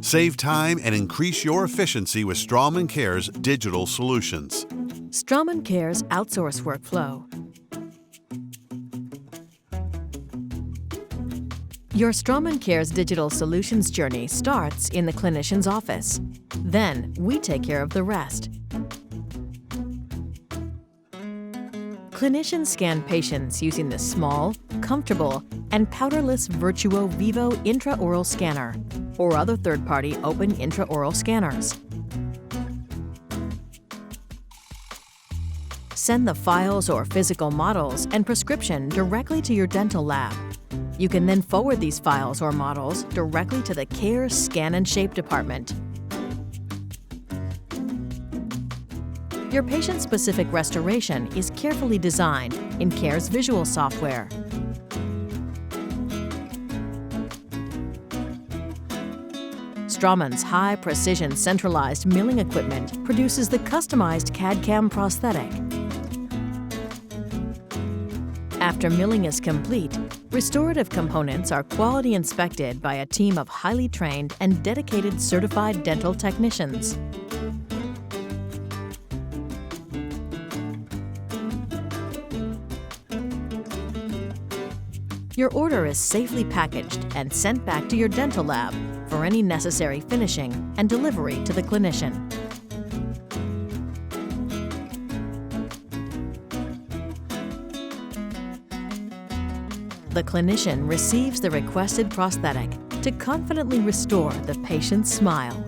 Save time and increase your efficiency with Straumann Care's digital solutions. Straumann Care's outsourced workflow. Your Straumann Care's digital solutions journey starts in the clinician's office. Then, we take care of the rest. Clinicians scan patients using the small, comfortable, and powderless Virtuo Vivo intraoral scanner or other third-party open intraoral scanners. Send the files or physical models and prescription directly to your dental lab. You can then forward these files or models directly to the Care Scan and Shape department. Your patient-specific restoration is carefully designed in Care's visual software. Straumann's high-precision centralized milling equipment produces the customized CAD/CAM prosthetic. After milling is complete, restorative components are quality inspected by a team of highly trained and dedicated certified dental technicians. Your order is safely packaged and sent back to your dental lab for any necessary finishing and delivery to the clinician. The clinician receives the requested prosthetic to confidently restore the patient's smile.